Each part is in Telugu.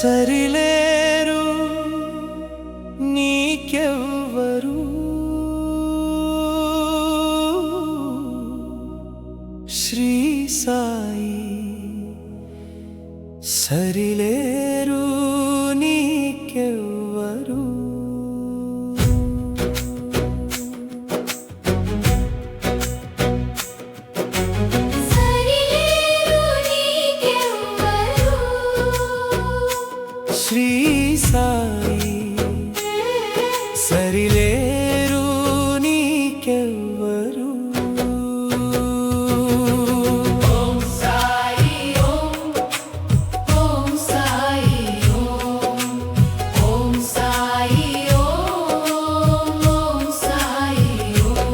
సరిలేరు నీకెవ్వరు శ్రీ సాయి సరిలేరు నీకెవ్వరు శ్రీ సాయి సరిలేరు నీకెవ్వరు ఓం సాయి ఓం ఓం సాయి ఓం ఓం సాయి ఓం ఓం సాయి ఓం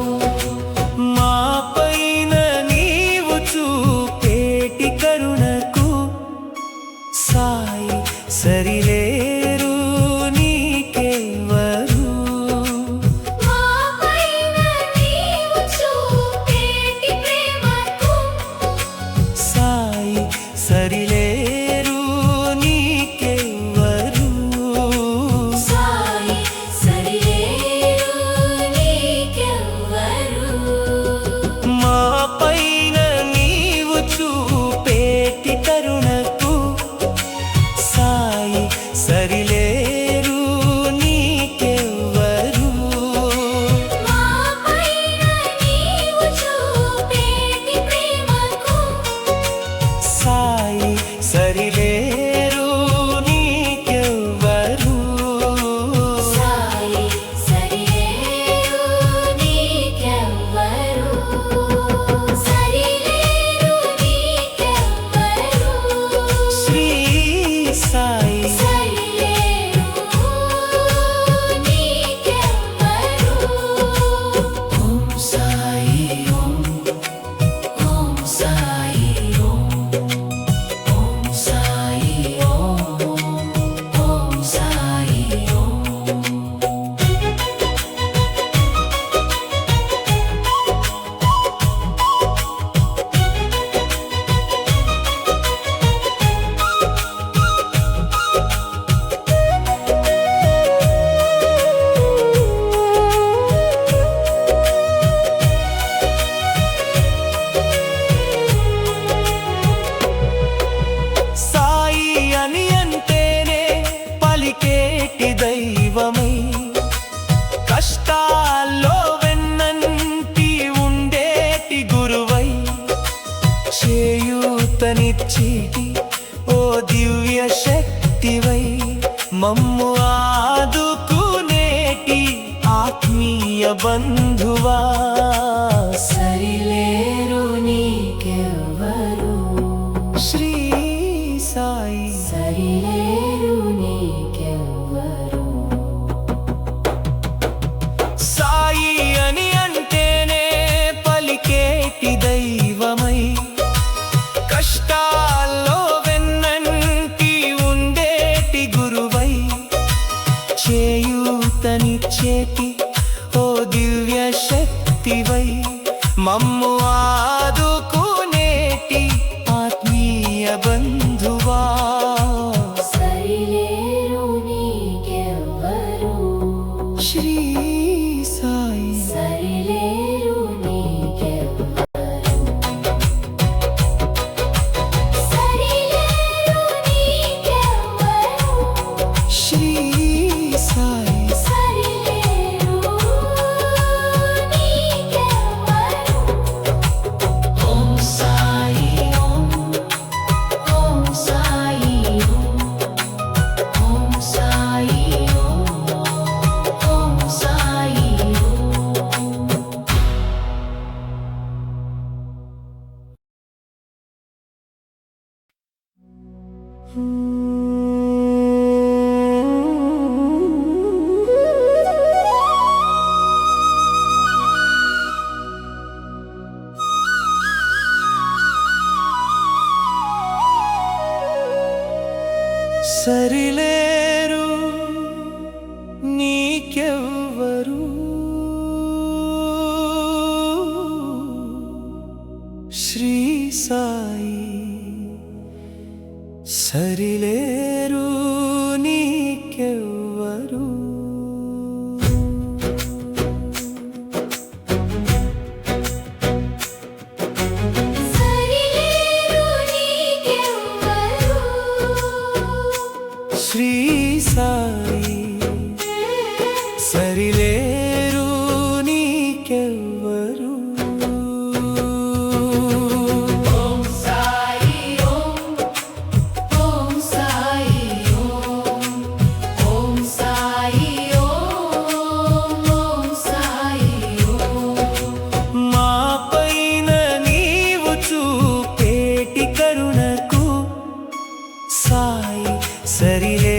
మా పైన నీవు చూపేటి కరుణకు సాయి సరిలేరు నీకెవ్వరు మా పైన నీవు చూపేటి ప్రేమకు సాయి సరిలేరు నీకెవ్వరు సాయి సరిలేరు నీకెవ్వరు మా పైన నీవు చూపేటి కరుణకు సాయి సరిలేరు నీకెవ్వరు మా పైన నీవు చూపేటి ప్రేమకు సాయి సరిలేరు నీకెవ్వరు సాయి సరిలేరు నీకెవ్వరు సరిలేరు నీకెవ్వరు శ్రీ సాయి సరిలేరు నీకెవ్వరు ఓం సాయి ఓం ఓం సాయి ఓం ఓం సాయి ఓం ఓం సాయి ఓం సాయి అని అంటేనే పలికేటి దైవమై కష్టాల్లో వెన్నంటి ఉండేటి గురువై చేయూతనిచ్చేటి ఓ దివ్య శక్తివై మమ్ము ఆదుకునేటి ఆత్మీయ బంధువా సరిలేరు నీకెవ్వరు శ్రీ సాయి సరిలేరు నీకెవ్వరు సాయి అని అంటేనే పలికేటి దైవమై కష్టాల్లో వెన్నంటి ఉండేటి గురువై చేయూతనిచ్చేటి ఓ దివ్య శక్తివై మమ్ము ఆదుకునేటి ఆత్మీయ బంధువా సరిలేరు నీకెవ్వరు శ్రీ సాయి సరిలేరు నీకెవ్వరు సరిలేరు నీకెవ్వరు శ్రీ సాయి సరిలేరు నీకెవ్వరు ఓం సాయి ఓం ఓం సాయి ఓం ఓం సాయి ఓం ఓం సాయి ఓం సరిలేరు నీకెవ్వరు శ్రీ సాయి సరిలేరు నీకెవ్వరు సరిలేరు నీకెవ్వరు శ్రీ సాయి సరిలేరు నీకెవ్వరు ఓం సాయి ఓం ఓం సాయి ఓం ఓం సాయి ఓం ఓం సాయి ఓం మా పైన నీవు చూపేటి కరుణకు సాయి సరిలే